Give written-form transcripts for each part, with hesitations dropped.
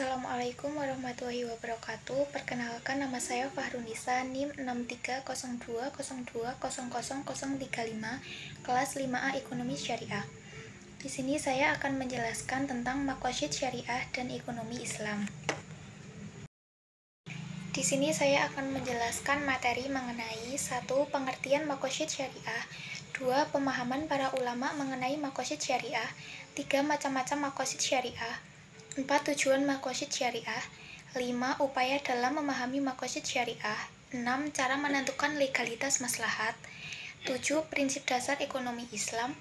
Assalamualaikum warahmatullahi wabarakatuh. Perkenalkan, nama saya Fahrunisa, NIM 630202000035, kelas 5A Ekonomi Syariah. Di sini saya akan menjelaskan tentang maqasid syariah dan ekonomi Islam. Di sini saya akan menjelaskan materi mengenai 1. Pengertian maqasid syariah, 2. Pemahaman para ulama mengenai maqasid syariah, 3. Macam-macam maqasid syariah, 4. Tujuan maqasid syariah, 5. Upaya dalam memahami maqasid syariah, 6. Cara menentukan legalitas maslahat, 7. Prinsip dasar ekonomi Islam,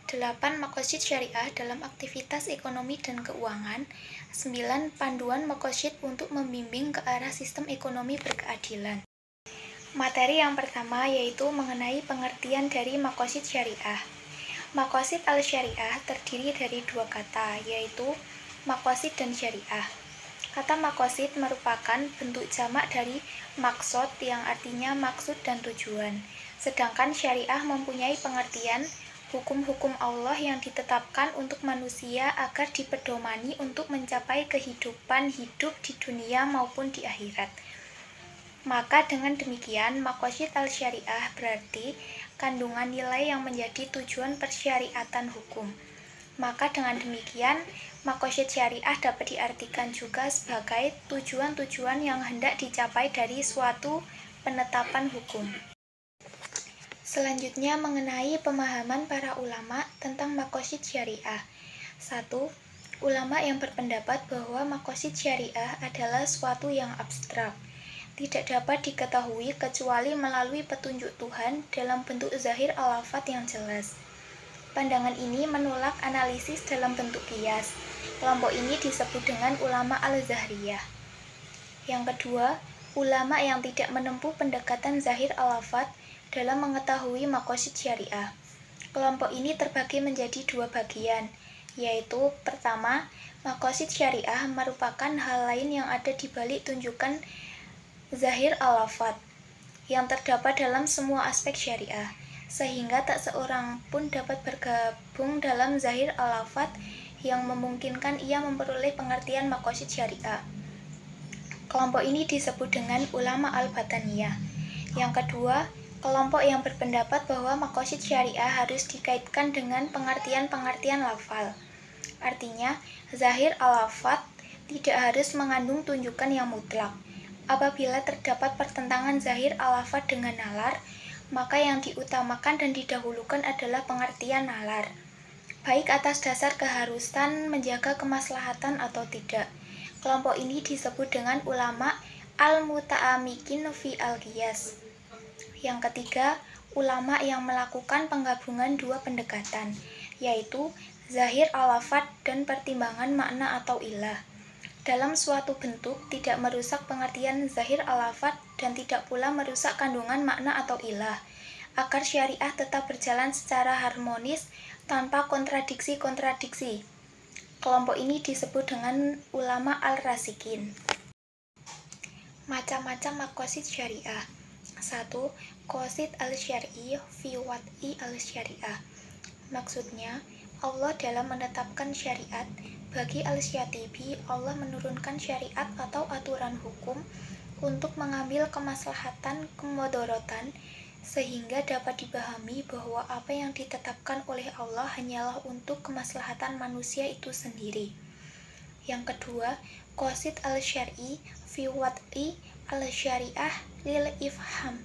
8. Maqasid syariah dalam aktivitas ekonomi dan keuangan, 9. Panduan maqasid untuk membimbing ke arah sistem ekonomi berkeadilan. Materi yang pertama yaitu mengenai pengertian dari maqasid syariah. Maqasid al-syariah terdiri dari dua kata, yaitu maqasid dan syariah. Kata maqasid merupakan bentuk jamak dari maksud yang artinya maksud dan tujuan. Sedangkan syariah mempunyai pengertian hukum-hukum Allah yang ditetapkan untuk manusia agar dipedomani untuk mencapai kehidupan hidup di dunia maupun di akhirat. Maka dengan demikian, maqasid al-syariah berarti kandungan nilai yang menjadi tujuan persyariatan hukum. Maka dengan demikian, maqasid syariah dapat diartikan juga sebagai tujuan-tujuan yang hendak dicapai dari suatu penetapan hukum. Selanjutnya mengenai pemahaman para ulama tentang maqasid syariah. 1. Ulama yang berpendapat bahwa maqasid syariah adalah suatu yang abstrak, tidak dapat diketahui kecuali melalui petunjuk Tuhan dalam bentuk zahir al-lafadz yang jelas. Pandangan ini menolak analisis dalam bentuk qiyas. Kelompok ini disebut dengan ulama al-zahriyah. Yang kedua, ulama yang tidak menempuh pendekatan zahir al-lafadz dalam mengetahui maqasid syariah. Kelompok ini terbagi menjadi dua bagian, yaitu pertama, maqasid syariah merupakan hal lain yang ada di balik tunjukan zahir al-lafadz yang terdapat dalam semua aspek syariah, sehingga tak seorang pun dapat bergabung dalam zahir al-lafadz yang memungkinkan ia memperoleh pengertian maqasid syariah. Kelompok ini disebut dengan ulama al-bataniyah. Yang kedua, kelompok yang berpendapat bahwa maqasid syariah harus dikaitkan dengan pengertian-pengertian lafal. Artinya, zahir al-lafadz tidak harus mengandung tunjukan yang mutlak. Apabila terdapat pertentangan zahir al-lafadz dengan nalar, maka yang diutamakan dan didahulukan adalah pengertian nalar, baik atas dasar keharusan menjaga kemaslahatan atau tidak. Kelompok ini disebut dengan ulama al-muta'amikin fi al-qiyas. Yang ketiga, ulama yang melakukan penggabungan dua pendekatan, yaitu zahir al-lafadz dan pertimbangan makna atau ilah. Dalam suatu bentuk tidak merusak pengertian zahir al-lafadz dan tidak pula merusak kandungan makna atau ilah, agar syariah tetap berjalan secara harmonis tanpa kontradiksi-kontradiksi. Kelompok ini disebut dengan ulama al-rasikin. Macam-macam maqasid syariah. 1. Qasid al-syar'i fi wad'i al-syariah. Maksudnya, Allah dalam menetapkan syariat. Bagi al-Syatibi, Allah menurunkan syariat atau aturan hukum untuk mengambil kemaslahatan kemudaratan, sehingga dapat dipahami bahwa apa yang ditetapkan oleh Allah hanyalah untuk kemaslahatan manusia itu sendiri. Yang kedua, qasid al-syar'i fi wad'i al-syariah lil ifham.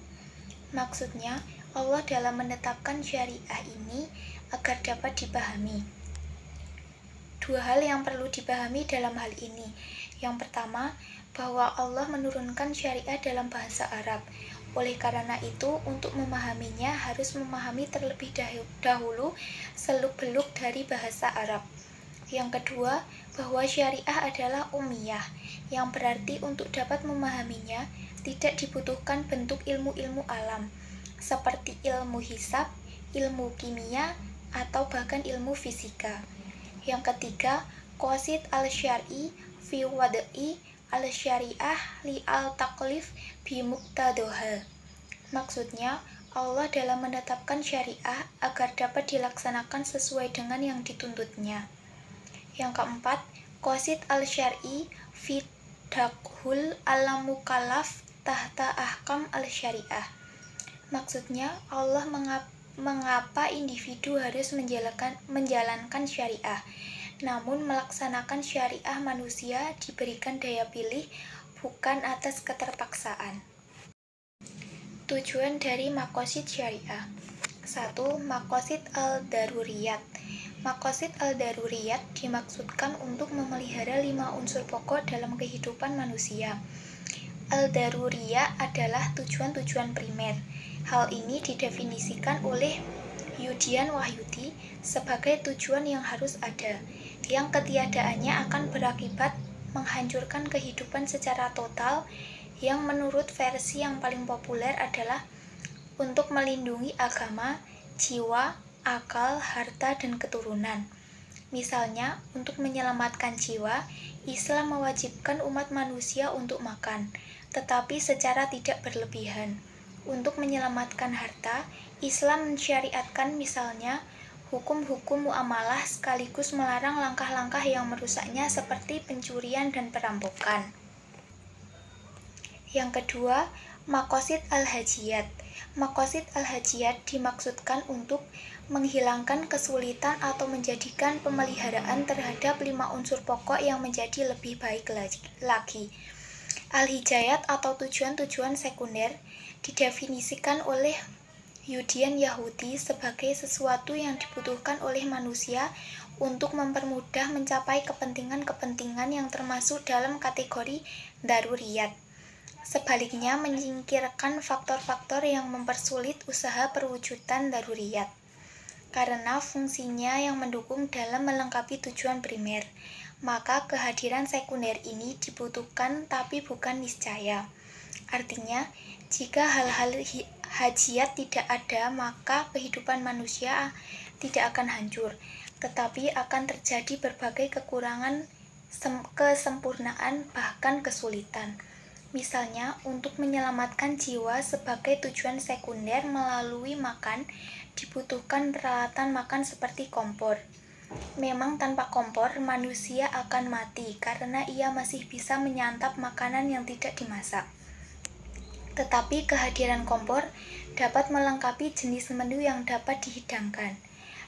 Maksudnya, Allah dalam menetapkan syariah ini agar dapat dipahami. Dua hal yang perlu dipahami dalam hal ini. Yang pertama, bahwa Allah menurunkan syariah dalam bahasa Arab. Oleh karena itu, untuk memahaminya harus memahami terlebih dahulu seluk-beluk dari bahasa Arab. Yang kedua, bahwa syariah adalah ummiyah, yang berarti untuk dapat memahaminya tidak dibutuhkan bentuk ilmu-ilmu alam, seperti ilmu hisab, ilmu kimia, atau bahkan ilmu fisika. Yang ketiga, qasid al-syar'i fi wad'i al-syariah li al-taklif bi muqtadaha. Maksudnya, Allah dalam menetapkan syariah agar dapat dilaksanakan sesuai dengan yang dituntutnya. Yang keempat, qasid al-syar'i fidakhul al-mukallaf tahta ahkam al-syariah. Maksudnya, Allah mengapa individu harus menjalankan syariah, namun melaksanakan syariah manusia diberikan daya pilih, bukan atas keterpaksaan. Tujuan dari maqasid syariah. 1. Maqasid al-daruriyat. Maqasid al-daruriyat dimaksudkan untuk memelihara 5 unsur pokok dalam kehidupan manusia. Al-daruriyah adalah tujuan-tujuan primer. Hal ini didefinisikan oleh Yudian Wahyudi sebagai tujuan yang harus ada, yang ketiadaannya akan berakibat menghancurkan kehidupan secara total, yang menurut versi yang paling populer adalah untuk melindungi agama, jiwa, akal, harta, dan keturunan. Misalnya, untuk menyelamatkan jiwa, Islam mewajibkan umat manusia untuk makan, tetapi secara tidak berlebihan. Untuk menyelamatkan harta, Islam mensyariatkan misalnya hukum-hukum muamalah sekaligus melarang langkah-langkah yang merusaknya seperti pencurian dan perampokan. Yang kedua, maqasid al-hajiyat. Maqasid al-hajiyat dimaksudkan untuk menghilangkan kesulitan atau menjadikan pemeliharaan terhadap 5 unsur pokok yang menjadi lebih baik lagi. Al-hijayat atau tujuan-tujuan sekunder didefinisikan oleh Yudian Yahudi sebagai sesuatu yang dibutuhkan oleh manusia untuk mempermudah mencapai kepentingan-kepentingan yang termasuk dalam kategori daruriyat. Sebaliknya, menyingkirkan faktor-faktor yang mempersulit usaha perwujudan daruriyat, karena fungsinya yang mendukung dalam melengkapi tujuan primer, maka kehadiran sekunder ini dibutuhkan tapi bukan niscaya. Artinya, jika hal-hal hajiyat tidak ada, maka kehidupan manusia tidak akan hancur, tetapi akan terjadi berbagai kekurangan, kesempurnaan, bahkan kesulitan. Misalnya, untuk menyelamatkan jiwa sebagai tujuan sekunder melalui makan, dibutuhkan peralatan makan seperti kompor. Memang tanpa kompor, manusia akan mati karena ia masih bisa menyantap makanan yang tidak dimasak. Tetapi kehadiran kompor dapat melengkapi jenis menu yang dapat dihidangkan.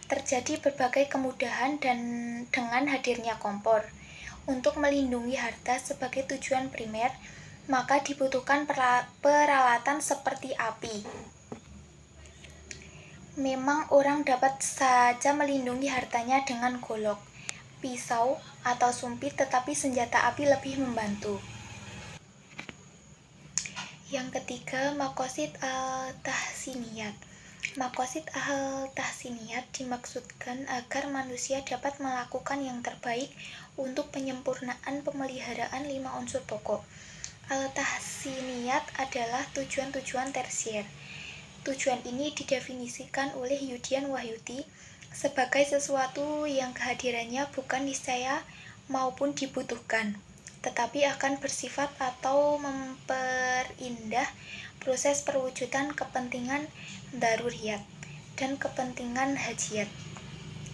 Terjadi berbagai kemudahan dan dengan hadirnya kompor. Untuk melindungi harta sebagai tujuan primer, maka dibutuhkan peralatan seperti api. Memang orang dapat saja melindungi hartanya dengan golok, pisau, atau sumpit, tetapi senjata api lebih membantu. Yang ketiga, maqasid al-tahsiniyat. Maqasid al-tahsiniyat dimaksudkan agar manusia dapat melakukan yang terbaik untuk penyempurnaan pemeliharaan 5 unsur pokok. Al-tahsiniyat adalah tujuan-tujuan tersier. Tujuan ini didefinisikan oleh Yudian Wahyudi sebagai sesuatu yang kehadirannya bukan niscaya maupun dibutuhkan, tetapi akan bersifat atau memperindah proses perwujudan kepentingan daruriyat dan kepentingan hajiyat.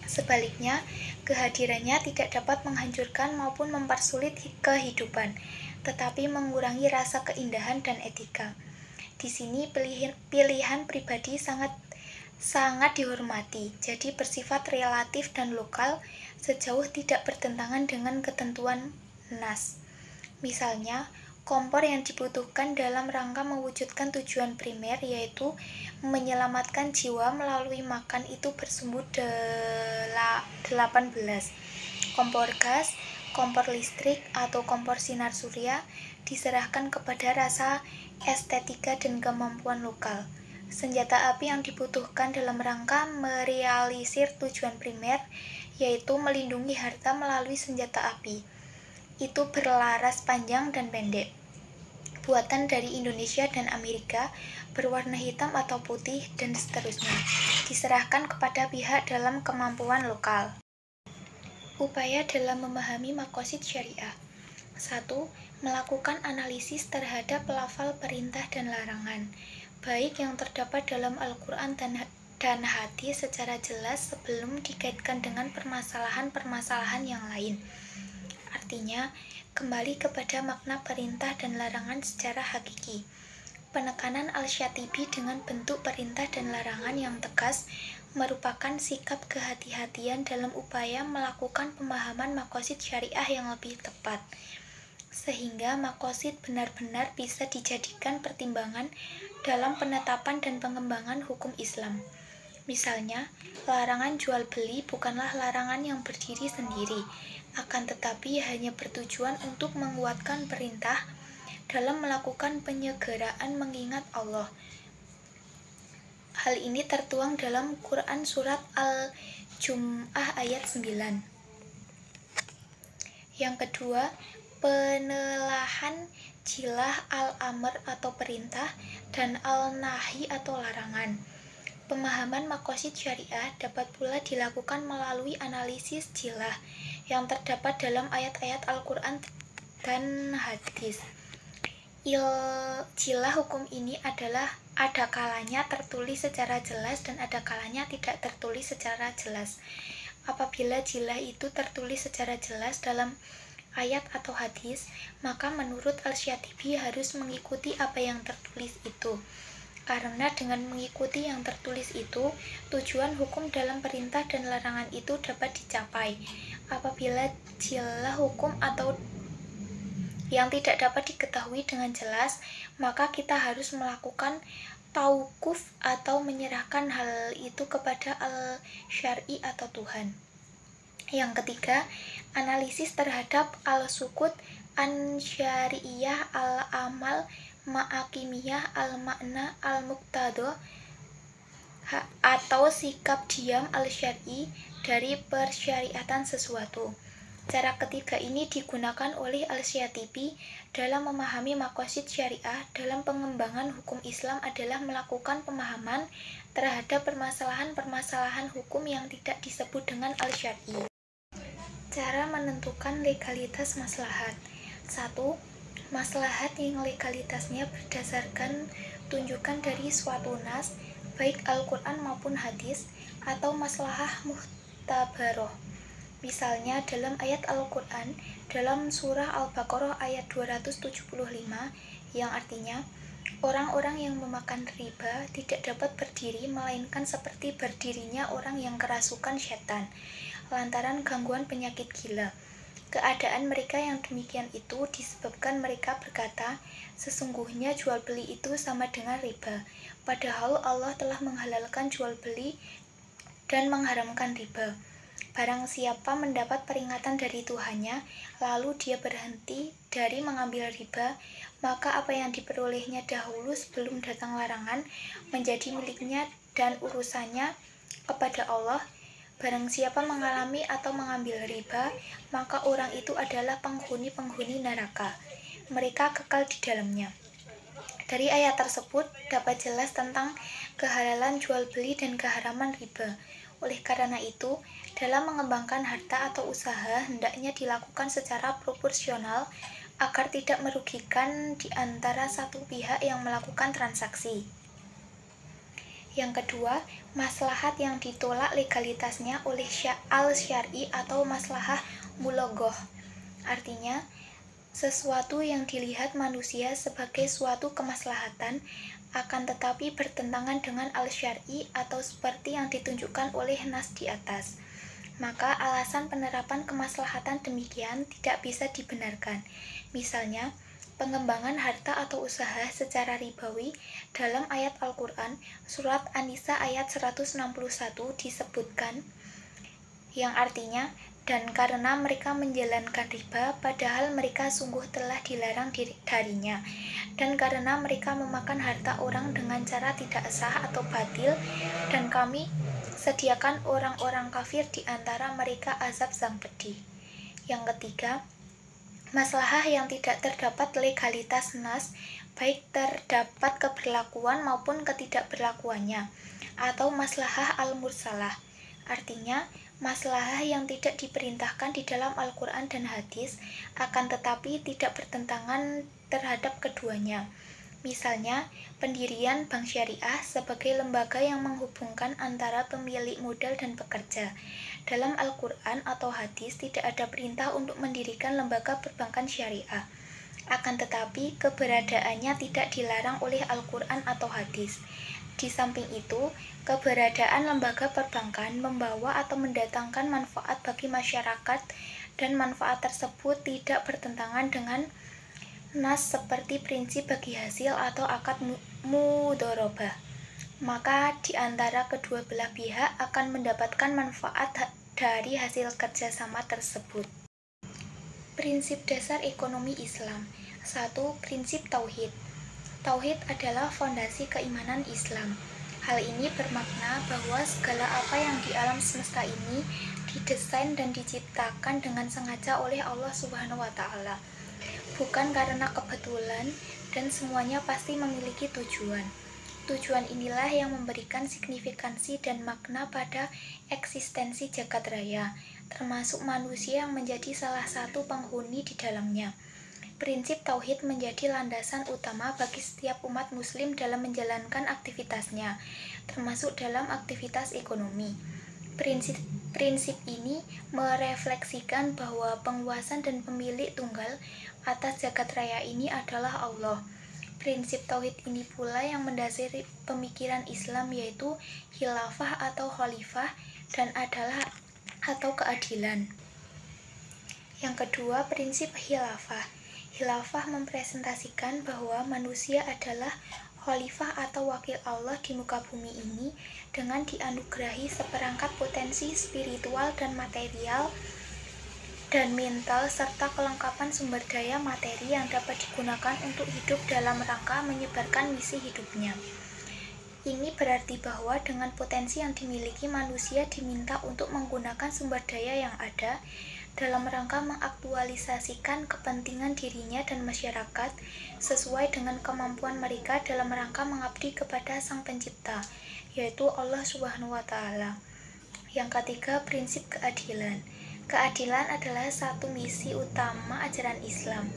Sebaliknya, kehadirannya tidak dapat menghancurkan maupun mempersulit kehidupan, tetapi mengurangi rasa keindahan dan etika. Di sini pilihan pribadi sangat dihormati, jadi bersifat relatif dan lokal sejauh tidak bertentangan dengan ketentuan nas. Misalnya, kompor yang dibutuhkan dalam rangka mewujudkan tujuan primer yaitu menyelamatkan jiwa melalui makan itu bersumbu 18. Kompor gas, kompor listrik, atau kompor sinar surya diserahkan kepada rasa estetika dan kemampuan lokal. Senjata api yang dibutuhkan dalam rangka merealisir tujuan primer yaitu melindungi harta melalui senjata api. Itu berlaras panjang dan pendek, buatan dari Indonesia dan Amerika, berwarna hitam atau putih, dan seterusnya, diserahkan kepada pihak dalam kemampuan lokal. Upaya dalam memahami maqasid syariah. 1. Melakukan analisis terhadap lafal perintah dan larangan, baik yang terdapat dalam Al-Quran dan hadis secara jelas sebelum dikaitkan dengan permasalahan-permasalahan yang lain. artinya kembali kepada makna perintah dan larangan secara hakiki. Penekanan Al-Syatibi dengan bentuk perintah dan larangan yang tegas merupakan sikap kehati-hatian dalam upaya melakukan pemahaman maqasid syariah yang lebih tepat, sehingga maqasid benar-benar bisa dijadikan pertimbangan dalam penetapan dan pengembangan hukum Islam. Misalnya, larangan jual beli bukanlah larangan yang berdiri sendiri, akan tetapi hanya bertujuan untuk menguatkan perintah dalam melakukan penyegeraan mengingat Allah. Hal ini tertuang dalam Quran Surat Al-Jum'ah ayat 9. Yang kedua, penelahan jilah al-amr atau perintah dan al-nahi atau larangan. Pemahaman maqasid syariah dapat pula dilakukan melalui analisis jilah yang terdapat dalam ayat-ayat Al-Quran dan hadis. Jilah hukum ini adalah ada kalanya tertulis secara jelas dan ada kalanya tidak tertulis secara jelas. Apabila jilah itu tertulis secara jelas dalam ayat atau hadis, maka menurut Al-Syatibi harus mengikuti apa yang tertulis itu. Karena dengan mengikuti yang tertulis itu, tujuan hukum dalam perintah dan larangan itu dapat dicapai. Apabila jilah hukum atau yang tidak dapat diketahui dengan jelas, maka kita harus melakukan tauquf atau menyerahkan hal itu kepada al-syar'i atau Tuhan. Yang ketiga, analisis terhadap al-sukut an-syari'iyah al-amal ma'akimiyah al-makna al-muqtado atau sikap diam al-syar'i dari persyariatan sesuatu. Cara ketiga ini digunakan oleh Al-Syatibi dalam memahami maqasid syariah dalam pengembangan hukum Islam adalah melakukan pemahaman terhadap permasalahan-permasalahan hukum yang tidak disebut dengan al-syar'i. Cara menentukan legalitas maslahat. 1. Maslahat yang legalitasnya berdasarkan tunjukan dari suatu nas, baik Al-Quran maupun hadis, atau maslahah muhtabaroh. Misalnya dalam ayat Al-Quran, dalam surah Al-Baqarah ayat 275, yang artinya, orang-orang yang memakan riba tidak dapat berdiri, melainkan seperti berdirinya orang yang kerasukan setan, lantaran gangguan penyakit gila. Keadaan mereka yang demikian itu disebabkan mereka berkata, sesungguhnya jual beli itu sama dengan riba, padahal Allah telah menghalalkan jual beli dan mengharamkan riba. Barang siapa mendapat peringatan dari Tuhannya, lalu dia berhenti dari mengambil riba, maka apa yang diperolehnya dahulu sebelum datang larangan menjadi miliknya dan urusannya kepada Allah. Barang siapa mengalami atau mengambil riba, maka orang itu adalah penghuni-penghuni neraka. Mereka kekal di dalamnya. Dari ayat tersebut dapat jelas tentang kehalalan jual beli dan keharaman riba. Oleh karena itu, dalam mengembangkan harta atau usaha hendaknya dilakukan secara proporsional agar tidak merugikan di antara satu pihak yang melakukan transaksi. Yang kedua, maslahat yang ditolak legalitasnya oleh al-syar'i atau maslahah mulogoh. Artinya, sesuatu yang dilihat manusia sebagai suatu kemaslahatan akan tetapi bertentangan dengan al-syar'i atau seperti yang ditunjukkan oleh nas di atas. Maka alasan penerapan kemaslahatan demikian tidak bisa dibenarkan. Misalnya, pengembangan harta atau usaha secara ribawi dalam ayat Al-Quran surat An-Nisa ayat 161 disebutkan, yang artinya, dan karena mereka menjalankan riba padahal mereka sungguh telah dilarang darinya, dan karena mereka memakan harta orang dengan cara tidak sah atau batil, dan kami sediakan orang-orang kafir di antara mereka azab sang pedih. Yang ketiga, maslahah yang tidak terdapat legalitas nas, baik terdapat keberlakuan maupun ketidakberlakuannya, atau maslahah al-mursalah. Artinya, maslahah yang tidak diperintahkan di dalam Al-Quran dan hadis, akan tetapi tidak bertentangan terhadap keduanya. Misalnya, pendirian bank syariah sebagai lembaga yang menghubungkan antara pemilik modal dan pekerja, Dalam Al-Quran atau hadis tidak ada perintah untuk mendirikan lembaga perbankan syariah. Akan tetapi, keberadaannya tidak dilarang oleh Al-Quran atau hadis. Di samping itu, keberadaan lembaga perbankan membawa atau mendatangkan manfaat bagi masyarakat dan manfaat tersebut tidak bertentangan dengan nas seperti prinsip bagi hasil atau akad mudharabah. Maka di antara kedua belah pihak akan mendapatkan manfaat dari hasil kerjasama tersebut. Prinsip dasar ekonomi Islam. 1. Prinsip Tauhid. Tauhid adalah fondasi keimanan Islam. Hal ini bermakna bahwa segala apa yang di alam semesta ini didesain dan diciptakan dengan sengaja oleh Allah Subhanahu wa Ta'ala, bukan karena kebetulan, dan semuanya pasti memiliki tujuan. Tujuan inilah yang memberikan signifikansi dan makna pada eksistensi jagat raya, termasuk manusia yang menjadi salah satu penghuni di dalamnya. Prinsip tauhid menjadi landasan utama bagi setiap umat muslim dalam menjalankan aktivitasnya, termasuk dalam aktivitas ekonomi. Prinsip ini merefleksikan bahwa penguasa dan pemilik tunggal atas jagat raya ini adalah Allah. Prinsip tauhid ini pula yang mendasari pemikiran Islam, yaitu khilafah atau khalifah dan adalah atau keadilan. Yang kedua, prinsip khilafah. Khilafah mempresentasikan bahwa manusia adalah khalifah atau wakil Allah di muka bumi ini dengan dianugerahi seperangkat potensi spiritual dan material dan mental serta kelengkapan sumber daya materi yang dapat digunakan untuk hidup dalam rangka menyebarkan misi hidupnya. Ini berarti bahwa dengan potensi yang dimiliki, manusia diminta untuk menggunakan sumber daya yang ada dalam rangka mengaktualisasikan kepentingan dirinya dan masyarakat sesuai dengan kemampuan mereka dalam rangka mengabdi kepada Sang Pencipta, yaitu Allah Subhanahu wa Ta'ala. Yang ketiga, prinsip keadilan. Keadilan adalah satu misi utama ajaran Islam.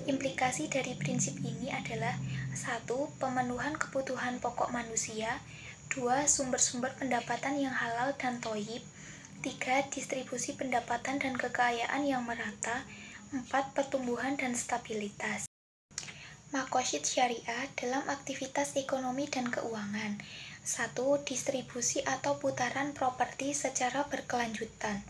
Implikasi dari prinsip ini adalah 1. Pemenuhan kebutuhan pokok manusia. 2. Sumber-sumber pendapatan yang halal dan thoyyib. 3. Distribusi pendapatan dan kekayaan yang merata. 4. Pertumbuhan dan stabilitas. Maqasid syariah dalam aktivitas ekonomi dan keuangan. 1. Distribusi atau putaran properti secara berkelanjutan.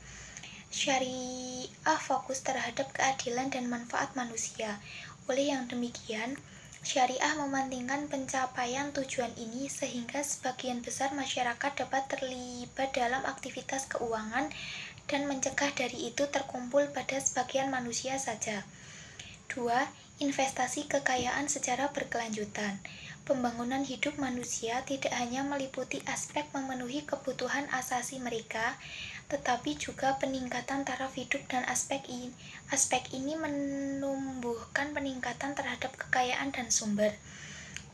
Syariah fokus terhadap keadilan dan manfaat manusia. Oleh yang demikian, syariah mementingkan pencapaian tujuan ini sehingga sebagian besar masyarakat dapat terlibat dalam aktivitas keuangan dan mencegah dari itu terkumpul pada sebagian manusia saja. 2. Investasi kekayaan secara berkelanjutan. Pembangunan hidup manusia tidak hanya meliputi aspek memenuhi kebutuhan asasi mereka, tetapi juga peningkatan taraf hidup, dan aspek ini menumbuhkan peningkatan terhadap kekayaan dan sumber.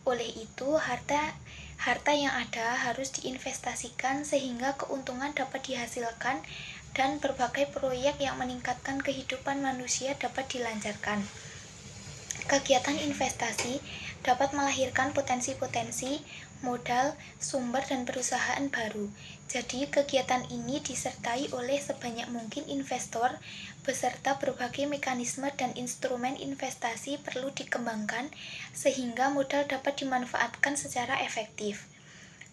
Oleh itu, harta yang ada harus diinvestasikan sehingga keuntungan dapat dihasilkan dan berbagai proyek yang meningkatkan kehidupan manusia dapat dilancarkan. Kegiatan investasi dapat melahirkan potensi-potensi, modal, sumber, dan perusahaan baru. Jadi, kegiatan ini disertai oleh sebanyak mungkin investor, beserta berbagai mekanisme dan instrumen investasi perlu dikembangkan sehingga modal dapat dimanfaatkan secara efektif.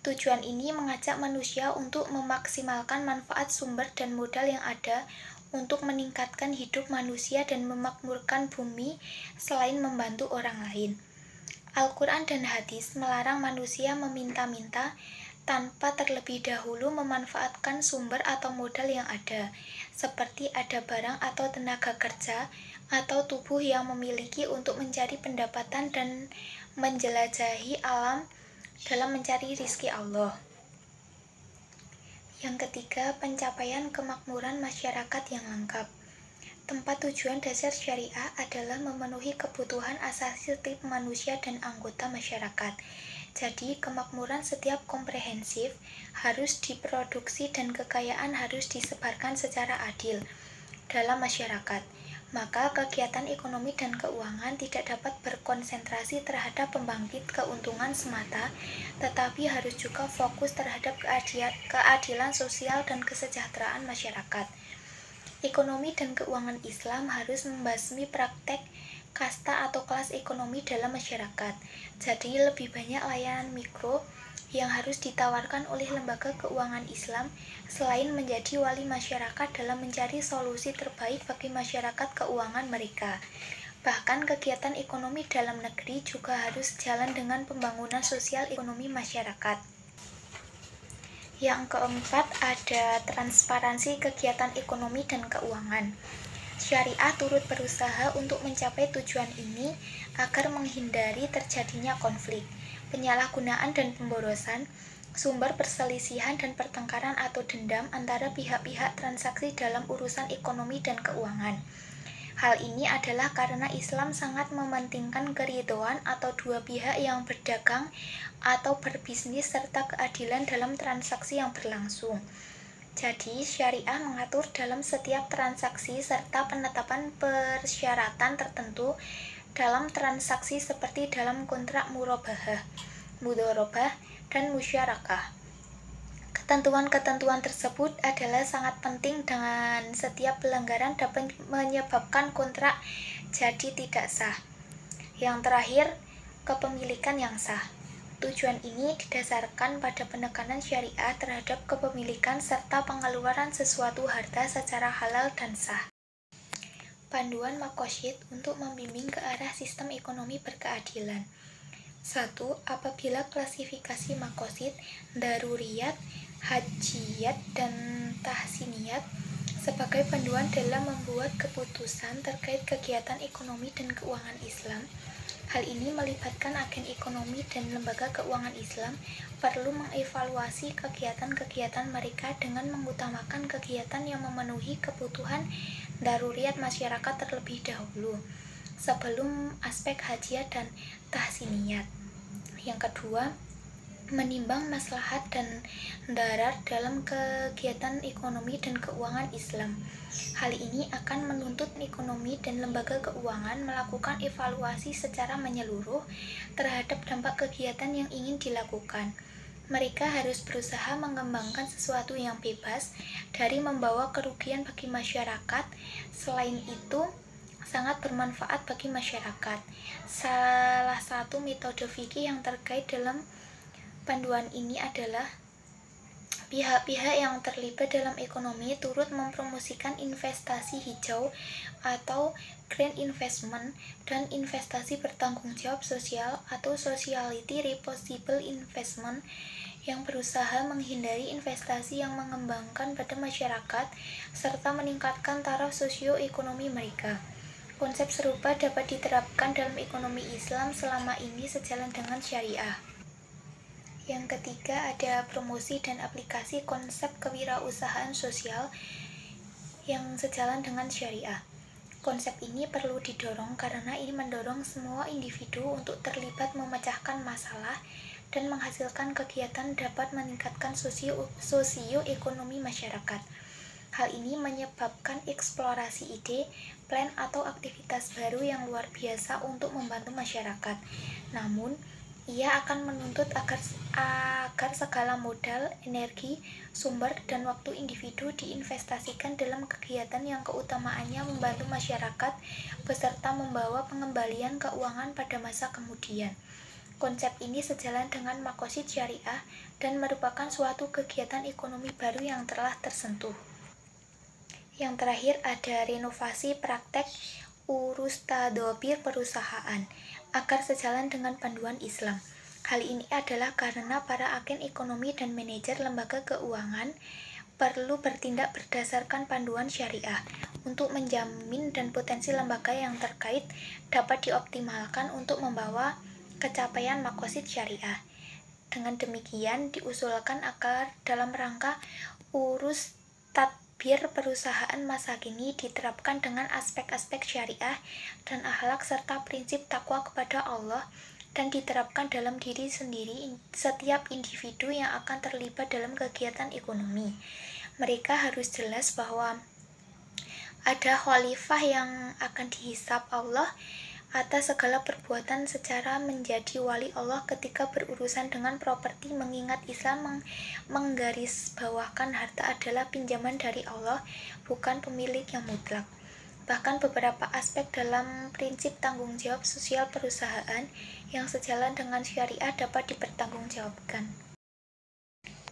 Tujuan ini mengajak manusia untuk memaksimalkan manfaat sumber dan modal yang ada untuk meningkatkan hidup manusia dan memakmurkan bumi selain membantu orang lain. Al-Quran dan hadis melarang manusia meminta-minta tanpa terlebih dahulu memanfaatkan sumber atau modal yang ada, seperti ada barang atau tenaga kerja atau tubuh yang memiliki untuk mencari pendapatan dan menjelajahi alam dalam mencari rizki Allah. Yang ketiga, pencapaian kemakmuran masyarakat yang lengkap. Tempat tujuan dasar syariah adalah memenuhi kebutuhan asasi setiap manusia dan anggota masyarakat. Jadi, kemakmuran setiap komprehensif harus diproduksi dan kekayaan harus disebarkan secara adil dalam masyarakat. maka kegiatan ekonomi dan keuangan tidak dapat berkonsentrasi terhadap pembangkit keuntungan semata, tetapi harus juga fokus terhadap keadilan sosial dan kesejahteraan masyarakat. Ekonomi dan keuangan Islam harus membasmi praktek kasta atau kelas ekonomi dalam masyarakat. Jadi lebih banyak layanan mikro yang harus ditawarkan oleh lembaga keuangan Islam selain menjadi wali masyarakat dalam mencari solusi terbaik bagi masyarakat keuangan mereka. Bahkan kegiatan ekonomi dalam negeri juga harus jalan dengan pembangunan sosial ekonomi masyarakat. Yang keempat, ada transparansi kegiatan ekonomi dan keuangan. Syariah turut berusaha untuk mencapai tujuan ini agar menghindari terjadinya konflik, penyalahgunaan dan pemborosan, sumber perselisihan dan pertengkaran atau dendam antara pihak-pihak transaksi dalam urusan ekonomi dan keuangan. Hal ini adalah karena Islam sangat mementingkan keridhaan atau dua pihak yang berdagang atau berbisnis serta keadilan dalam transaksi yang berlangsung. Jadi, syariah mengatur dalam setiap transaksi serta penetapan persyaratan tertentu dalam transaksi seperti dalam kontrak murabahah, mudharabah, dan musyarakah. Ketentuan-ketentuan tersebut adalah sangat penting dan setiap pelanggaran dapat menyebabkan kontrak jadi tidak sah. Yang terakhir, kepemilikan yang sah. Tujuan ini didasarkan pada penekanan syariah terhadap kepemilikan serta pengeluaran sesuatu harta secara halal dan sah. Panduan Maqasid untuk membimbing ke arah sistem ekonomi berkeadilan. 1. Apabila klasifikasi Maqasid, daruriyat, hajiyat, dan tahsiniyat sebagai panduan dalam membuat keputusan terkait kegiatan ekonomi dan keuangan Islam, hal ini melibatkan agen ekonomi dan lembaga keuangan Islam perlu mengevaluasi kegiatan-kegiatan mereka dengan mengutamakan kegiatan yang memenuhi kebutuhan daruriyat masyarakat terlebih dahulu, sebelum aspek hajiyat dan tahsiniyat. Yang kedua, menimbang maslahat dan darar dalam kegiatan ekonomi dan keuangan Islam. Hal ini akan menuntut ekonomi dan lembaga keuangan melakukan evaluasi secara menyeluruh terhadap dampak kegiatan yang ingin dilakukan. Mereka harus berusaha mengembangkan sesuatu yang bebas dari membawa kerugian bagi masyarakat. Selain itu, sangat bermanfaat bagi masyarakat. Salah satu metode fikih yang terkait dalam panduan ini adalah pihak-pihak yang terlibat dalam ekonomi turut mempromosikan investasi hijau atau green investment dan investasi bertanggung jawab sosial atau sociality responsible investment yang berusaha menghindari investasi yang mengembangkan pada masyarakat serta meningkatkan taraf sosioekonomi mereka. Konsep serupa dapat diterapkan dalam ekonomi Islam selama ini sejalan dengan syariah. Yang ketiga, ada promosi dan aplikasi konsep kewirausahaan sosial yang sejalan dengan syariah. Konsep ini perlu didorong karena ini mendorong semua individu untuk terlibat memecahkan masalah dan menghasilkan kegiatan dapat meningkatkan sosioekonomi masyarakat. Hal ini menyebabkan eksplorasi ide, plan atau aktivitas baru yang luar biasa untuk membantu masyarakat. Namun, ia akan menuntut agar segala modal, energi, sumber, dan waktu individu diinvestasikan dalam kegiatan yang keutamaannya membantu masyarakat beserta membawa pengembalian keuangan pada masa kemudian. Konsep ini sejalan dengan Maqasid syariah dan merupakan suatu kegiatan ekonomi baru yang telah tersentuh. Yang terakhir ada renovasi praktek urus tadabir perusahaan agar sejalan dengan panduan Islam. Hal ini adalah karena para agen ekonomi dan manajer lembaga keuangan perlu bertindak berdasarkan panduan syariah untuk menjamin dan potensi lembaga yang terkait dapat dioptimalkan untuk membawa kecapaian Maqasid syariah. Dengan demikian diusulkan agar dalam rangka urus tadbir perusahaan masa kini diterapkan dengan aspek-aspek syariah dan akhlak serta prinsip takwa kepada Allah dan diterapkan dalam diri sendiri setiap individu yang akan terlibat dalam kegiatan ekonomi. Mereka harus jelas bahwa ada khalifah yang akan dihisab Allah atas segala perbuatan secara menjadi wali Allah ketika berurusan dengan properti, mengingat Islam menggarisbawahkan harta adalah pinjaman dari Allah, bukan pemilik yang mutlak. Bahkan beberapa aspek dalam prinsip tanggung jawab sosial perusahaan yang sejalan dengan syariah dapat dipertanggungjawabkan.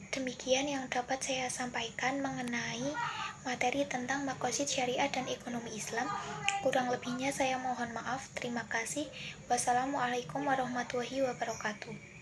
Demikian yang dapat saya sampaikan mengenai materi tentang maqasid syariah dan ekonomi Islam. Kurang lebihnya saya mohon maaf. Terima kasih. Wassalamualaikum warahmatullahi wabarakatuh.